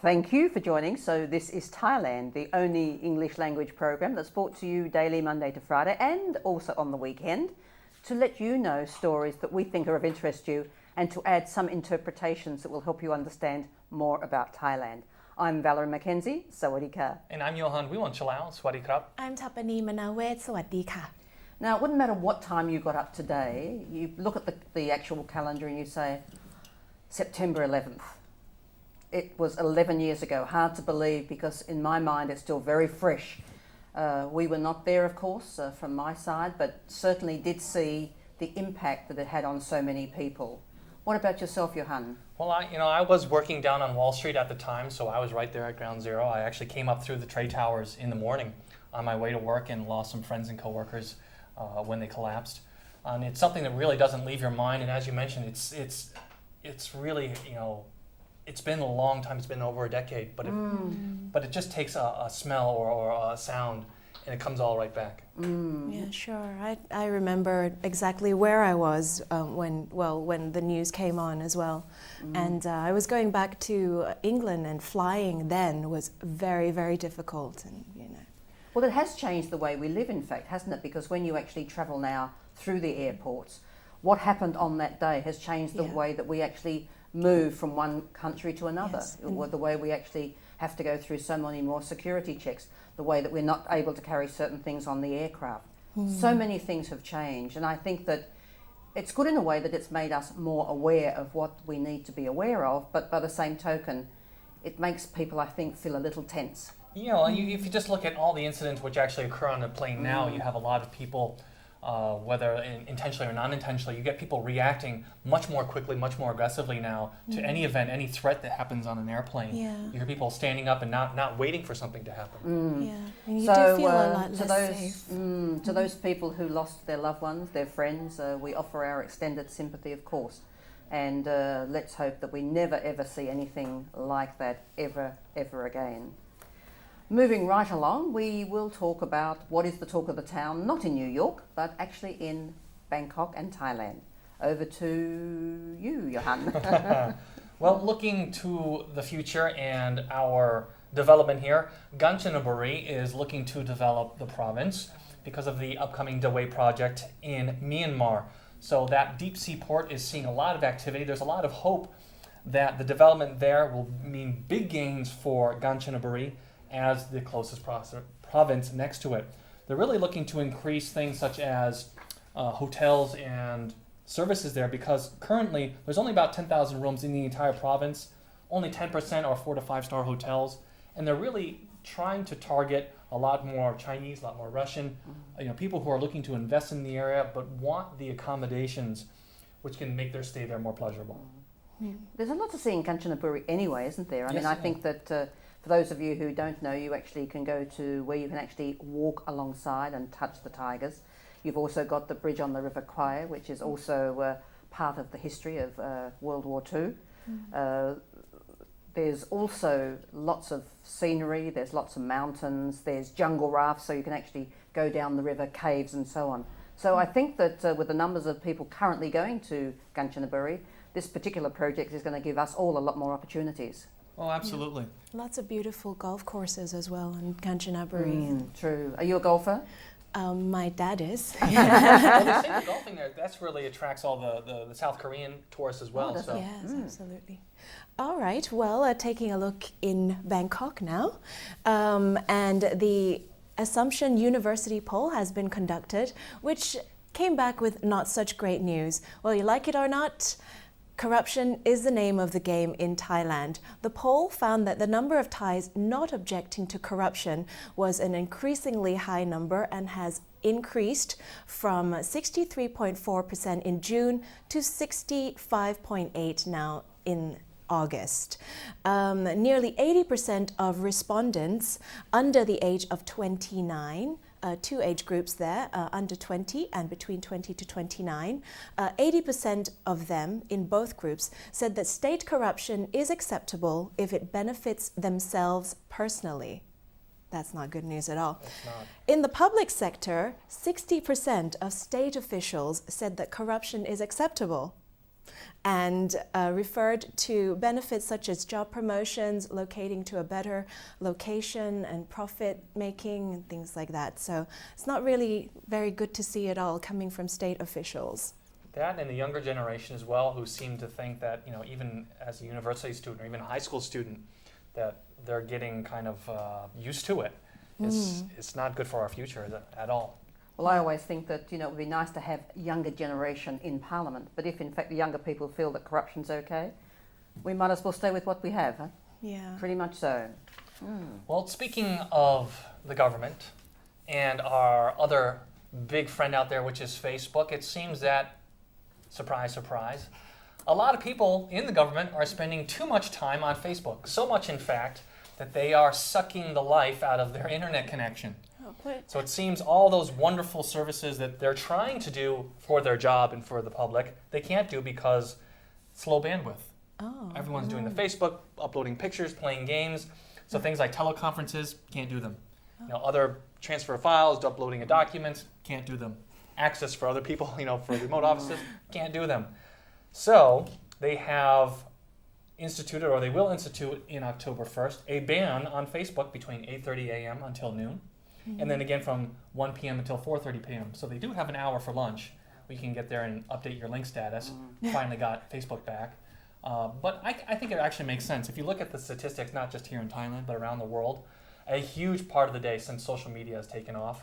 Thank you for joining. So this is Thailand, the only English language program that's brought to you daily Monday to Friday and also on the weekend to let you know stories that we think are of interest to you and to add some interpretations that will help you understand more about Thailand. I'm Valerie Mackenzie, Sawadee ka. And I'm Johan Wiwanchalao, Swadee krap. I'm Tapani Manawet, สวัสดีค่ะ Now, it wouldn't matter what time you got up today, you look at the actual calendar and you say, September 11th. It was 11 years ago. Hard to believe because in my mind it's still very fresh. We were not there, of course, from my side, but certainly did see the impact that it had on so many people. What about yourself, Johan? Well, I was working down on Wall Street at the time, so I was right there at Ground Zero. I actually came up through the trade towers in the morning on my way to work and lost some friends and coworkers when they collapsed. And it's something that really doesn't leave your mind. And as you mentioned, it's really, it's been a long time. It's been over a decade, but it just takes a smell or a sound, and it comes all right back. Yeah, sure. I remember exactly where I was when the news came on as well. And I was going back to England, and flying then was very, very difficult. And Well, it has changed the way we live, in fact, hasn't it? Because when you actually travel now through the airports, what happened on that day has changed the way that we actually move from one country to another, or the way we actually have to go through so many more security checks, the way that we're not able to carry certain things on the aircraft. So many things have changed, and I think that it's good in a way that it's made us more aware of what we need to be aware of, but by the same token, it makes people, I think, feel a little tense. If you just look at all the incidents which actually occur on a plane now, you have a lot of people, whether intentionally or non-intentionally, you get people reacting much more quickly, much more aggressively now to any event, any threat that happens on an airplane. You hear people standing up and not waiting for something to happen. And you do feel a lot less safe. To those people who lost their loved ones, their friends, we offer our extended sympathy, of course. And let's hope that we never ever see anything like that ever again. Moving right along, we will talk about what is the talk of the town, not in New York, but actually in Bangkok and Thailand. Over to you, Johan. Well, looking to the future and our development here, Kanchanaburi is looking to develop the province because of the upcoming Dawei project in Myanmar. So that deep sea port is seeing a lot of activity. There's a lot of hope that the development there will mean big gains for Kanchanaburi as the closest province next to it. They're really looking to increase things such as hotels and services there, because currently there's only about 10,000 rooms in the entire province, only 10% are 4 to 5 star hotels, and they're really trying to target a lot more Chinese, a lot more Russian, people who are looking to invest in the area but want the accommodations which can make their stay there more pleasurable. There's a lot to see in Kanchanaburi anyway, isn't there? I think that for those of you who don't know, you actually can go to where you can actually walk alongside and touch the tigers. You've also got the bridge on the River Kwai, which is also part of the history of World War II. There's also lots of scenery, there's lots of mountains, there's jungle rafts, so you can actually go down the river, caves and so on. So I think that with the numbers of people currently going to Kanchanaburi, this particular project is going to give us all a lot more opportunities. Oh, absolutely. Lots of beautiful golf courses as well in Kanchanaburi. True. Are you a golfer? My dad is. Well, they say the golfing there, that's really attracts all the South Korean tourists as well. Yes, absolutely. All right, well, taking a look in Bangkok now. And the Assumption University poll has been conducted, which came back with not such great news. Well, you like it or not, corruption is the name of the game in Thailand. The poll found that the number of Thais not objecting to corruption was an increasingly high number and has increased from 63.4% in June to 65.8% now in August. Nearly 80% of respondents under the age of 29, two age groups there, under 20 and between 20 to 29, 80% of them in both groups said that state corruption is acceptable if it benefits themselves personally. That's not good news at all. It's not. In the public sector, 60% of state officials said that corruption is acceptable. and referred to benefits such as job promotions, locating to a better location, and profit making, and things like that. So it's not really very good to see it all coming from state officials. That and the younger generation as well, who seem to think that, even as a university student or even a high school student, that they're getting kind of used to it. It's not good for our future at all. Well, I always think that, it would be nice to have younger generation in Parliament, but if in fact the younger people feel that corruption's okay, we might as well stay with what we have, huh? Yeah. Pretty much so. Well, speaking of the government and our other big friend out there, which is Facebook, it seems that, surprise, surprise, a lot of people in the government are spending too much time on Facebook. So much, in fact, that they are sucking the life out of their internet connection. So it seems all those wonderful services that they're trying to do for their job and for the public, they can't do because slow bandwidth. Everyone's doing the Facebook, uploading pictures, playing games. So things like teleconferences, can't do them. Other transfer files, uploading a document, can't do them. Access for other people, for remote offices, can't do them. So they have instituted, or they will institute in October 1st, a ban on Facebook between 8:30 a.m. until noon, and then again from 1 p.m. until 4:30 p.m. So they do have an hour for lunch. We can get there and update your link status. Finally got Facebook back. But I think it actually makes sense. If you look at the statistics, not just here in Thailand, but around the world, a huge part of the day since social media has taken off,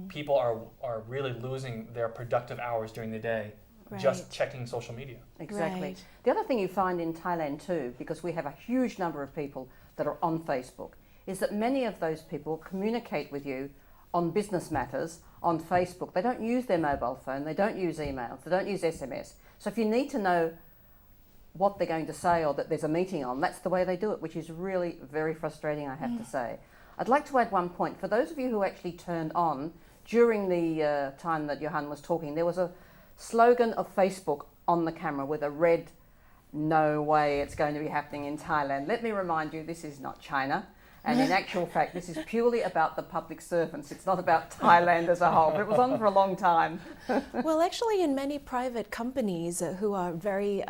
people are really losing their productive hours during the day just checking social media. Exactly. Right. The other thing you find in Thailand too, because we have a huge number of people that are on Facebook, is that many of those people communicate with you on business matters on Facebook. They don't use their mobile phone, they don't use emails, they don't use SMS. So if you need to know what they're going to say or that there's a meeting on, that's the way they do it, which is really very frustrating, I have to say. I'd like to add one point. For those of you who actually turned on during the time that Johan was talking, there was a slogan of Facebook on the camera with a red, "No way it's going to be happening in Thailand." Let me remind you, this is not China. And in actual fact, this is purely about the public servants. It's not about Thailand as a whole. But it was on for a long time. Well, actually, in many private companies who are very,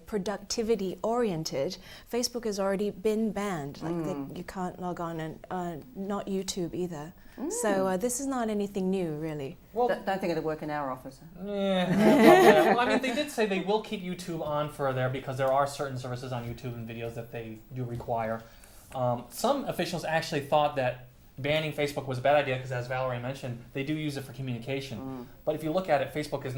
productivity oriented, Facebook has already been banned. Like you can't log on, and not YouTube either. So this is not anything new, really. Well, don't think it'll work in our office. Yeah. Well, I mean, they did say they will keep YouTube on for there because there are certain services on YouTube and videos that they do require. Some officials actually thought that banning Facebook was a bad idea because, as Valerie mentioned, they do use it for communication. But if you look at it, Facebook is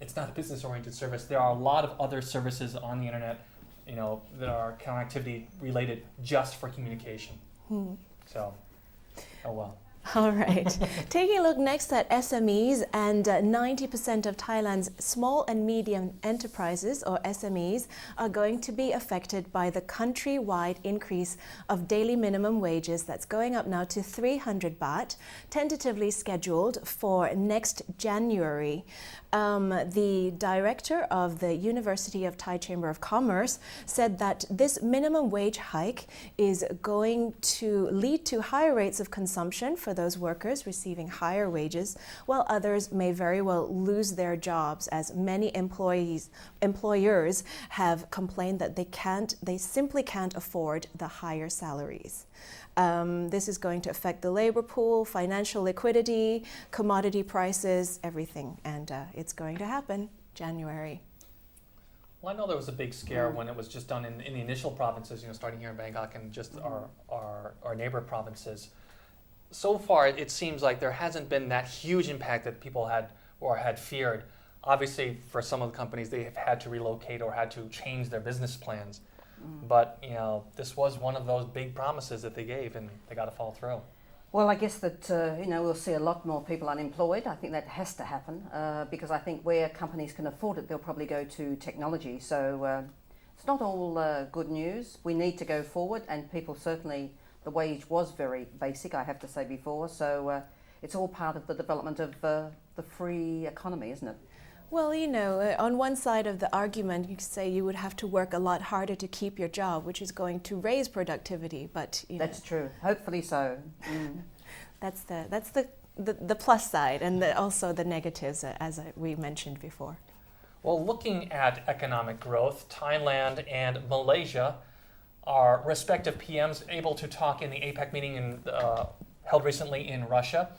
it's not a business-oriented service. There are a lot of other services on the internet, that are connectivity related just for communication. So, oh well. All right. Taking a look next at SMEs, and 90% of Thailand's small and medium enterprises, or SMEs, are going to be affected by the countrywide increase of daily minimum wages that's going up now to 300 baht, tentatively scheduled for next January. The director of the University of Thai Chamber of Commerce said that this minimum wage hike is going to lead to higher rates of consumption for those workers receiving higher wages, while others may very well lose their jobs, as many employers have complained that they simply can't afford the higher salaries. This is going to affect the labor pool, financial liquidity, commodity prices, everything, and it's going to happen January. Well, I know there was a big scare when it was just done in the initial provinces, starting here in Bangkok and just our neighbor provinces. So far, it seems like there hasn't been that huge impact that people had feared. Obviously, for some of the companies, they have had to relocate or had to change their business plans. But, this was one of those big promises that they gave, and they got to follow through. Well, I guess that, we'll see a lot more people unemployed. I think that has to happen because I think where companies can afford it, they'll probably go to technology. So it's not all good news. We need to go forward, and people certainly, the wage was very basic, I have to say before. So it's all part of the development of the free economy, isn't it? Well, on one side of the argument, you could say you would have to work a lot harder to keep your job, which is going to raise productivity. But that's true. Hopefully so. That's the plus side, and also the negatives, as we mentioned before. Well, looking at economic growth, Thailand and Malaysia, our respective PMs, able to talk in the APEC meeting held recently in Russia,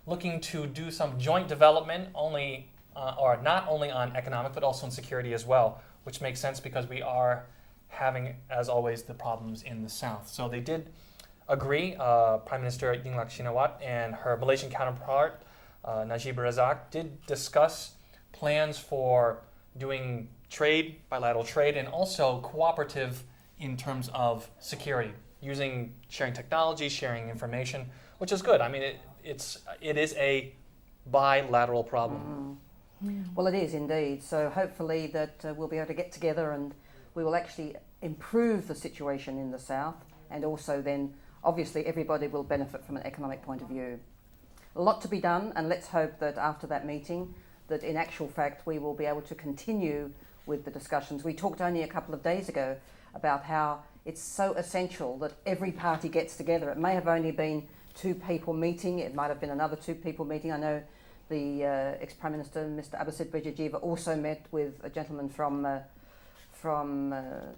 looking to do some joint development or not only on economic but also in security as well, which makes sense because we are having, as always, the problems in the south. So they did agree. Prime Minister Yingluck Shinawatra and her Malaysian counterpart Najib Razak did discuss plans for doing trade, bilateral trade, and also cooperative in terms of security, using sharing technology, sharing information, which is good. I mean, it is a bilateral problem. Well, it is indeed. So hopefully that we'll be able to get together and we will actually improve the situation in the south, and also then obviously everybody will benefit from an economic point of view. A lot to be done, and let's hope that after that meeting that in actual fact we will be able to continue with the discussions. We talked only a couple of days ago about how it's so essential that every party gets together. It may have only been two people meeting, it might have been another two people meeting. I know the ex-Prime Minister, Mr. Abhisit Brijajeva, also met with a gentleman from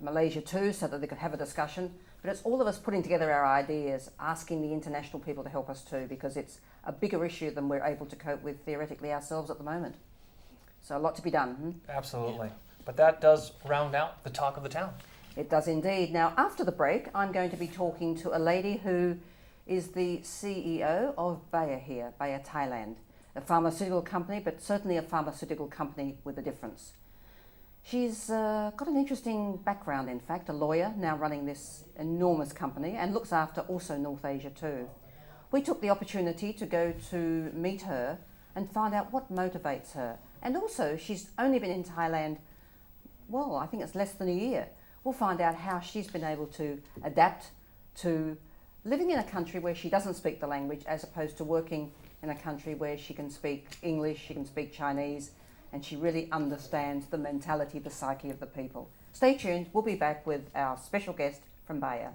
Malaysia too, so that they could have a discussion. But it's all of us putting together our ideas, asking the international people to help us too, because it's a bigger issue than we're able to cope with theoretically ourselves at the moment. So a lot to be done. Absolutely. But that does round out the talk of the town. It does indeed. Now, after the break, I'm going to be talking to a lady who is the CEO of Bayer here, Bayer Thailand, a pharmaceutical company, but certainly a pharmaceutical company with a difference. She's got an interesting background, in fact, a lawyer, now running this enormous company, and looks after also North Asia too. We took the opportunity to go to meet her and find out what motivates her. And also, she's only been in Thailand, well, I think it's less than a year. We'll find out how she's been able to adapt to living in a country where she doesn't speak the language, as opposed to working in a country where she can speak English, she can speak Chinese, and she really understands the mentality, the psyche of the people. Stay tuned, we'll be back with our special guest from Bayer.